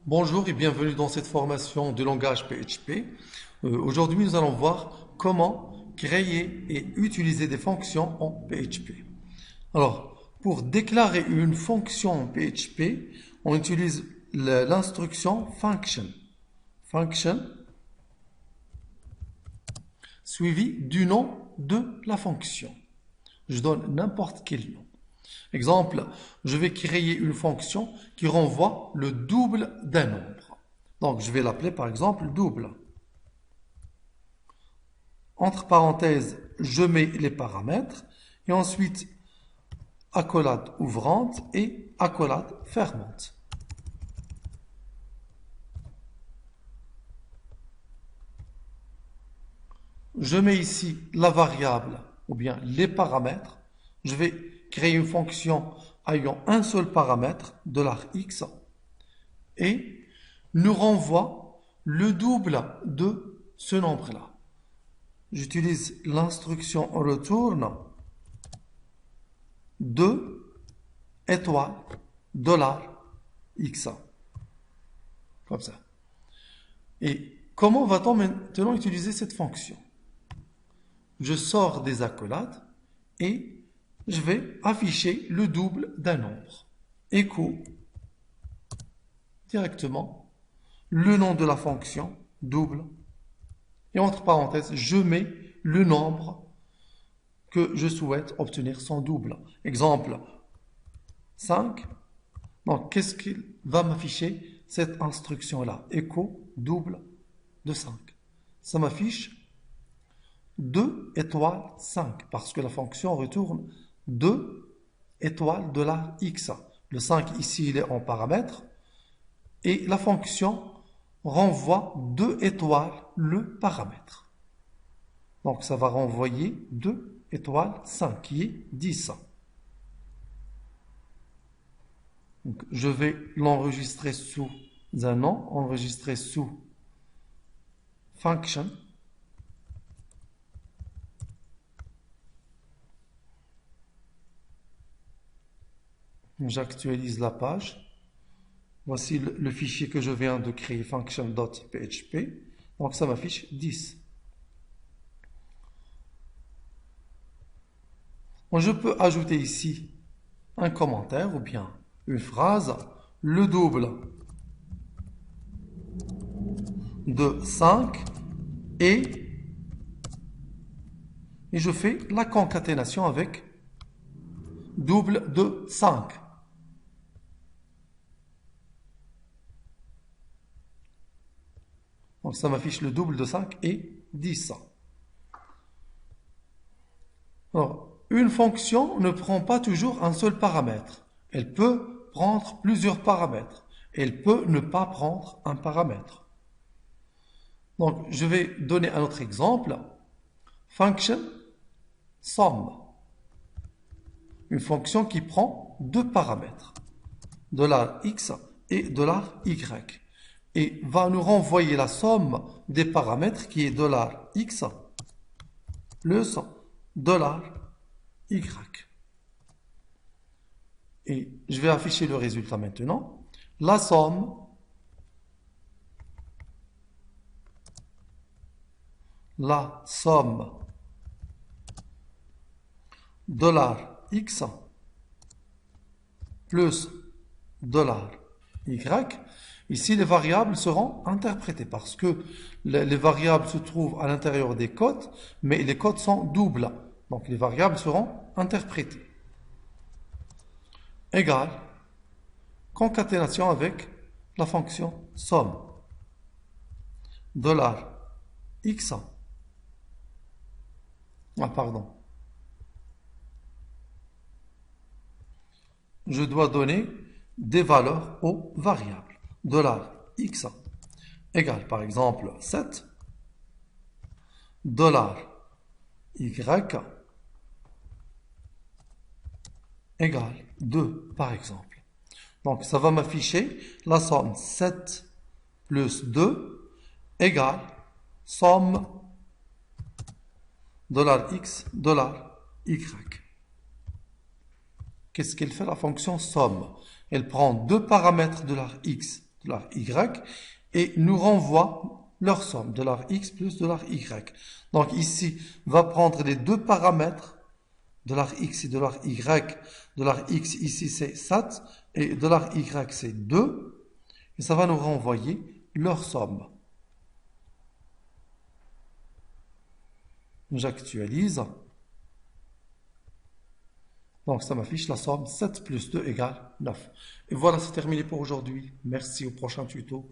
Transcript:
Bonjour et bienvenue dans cette formation de langage PHP. Aujourd'hui, nous allons voir comment créer et utiliser des fonctions en PHP. Alors, pour déclarer une fonction en PHP, on utilise l'instruction function. Function suivi du nom de la fonction. Je donne n'importe quel nom. Exemple, je vais créer une fonction qui renvoie le double d'un nombre. Donc, je vais l'appeler par exemple double. Entre parenthèses, je mets les paramètres et ensuite accolade ouvrante et accolade fermante. Je mets ici la variable ou bien les paramètres. Je vais créer une fonction ayant un seul paramètre, $x, et nous renvoie le double de ce nombre-là. J'utilise l'instruction return de étoile $x. Comme ça. Et comment va-t-on maintenant utiliser cette fonction? Je sors des accolades et je vais afficher le double d'un nombre. Écho directement le nom de la fonction double et entre parenthèses, je mets le nombre que je souhaite obtenir son double. Exemple 5. Donc, qu'est-ce qu'il va m'afficher cette instruction-là? Écho double de 5. Ça m'affiche 2 étoiles 5 parce que la fonction retourne 2 étoiles $x. Le 5 ici, il est en paramètre et la fonction renvoie 2 étoiles le paramètre. Donc, ça va renvoyer 2 étoiles 5 qui est 10. Donc, je vais l'enregistrer sous un nom, enregistrer sous function. J'actualise la page. Voici le fichier que je viens de créer, function.php. Donc ça m'affiche 10. Je peux ajouter ici un commentaire ou bien une phrase, le double de 5 et je fais la concaténation avec double de 5. Donc ça m'affiche le double de 5 et 10. Alors, une fonction ne prend pas toujours un seul paramètre. Elle peut prendre plusieurs paramètres. Elle peut ne pas prendre un paramètre. Donc, je vais donner un autre exemple. Function sum. Une fonction qui prend deux paramètres, $x et $y. Et va nous renvoyer la somme des paramètres qui est $x plus $y. Et je vais afficher le résultat maintenant. La somme $x plus $y. Ici, les variables seront interprétées parce que les variables se trouvent à l'intérieur des codes, mais les codes sont doubles. Donc, les variables seront interprétées. Égale concaténation avec la fonction somme. $x. Ah, pardon. Je dois donner des valeurs aux variables. $x égale par exemple 7, $y égale 2 par exemple. Donc ça va m'afficher la somme 7 plus 2 égale somme $x, $y. Qu'est-ce qu'elle fait la fonction somme? Elle prend deux paramètres $x $y et nous renvoie leur somme, $x plus $y. Donc ici, va prendre les deux paramètres, $x et $y. $x ici c'est 7 et $y c'est 2. Et ça va nous renvoyer leur somme. J'actualise. Donc ça m'affiche la somme 7 plus 2 égale 9. Et voilà, c'est terminé pour aujourd'hui. Merci, au prochain tuto.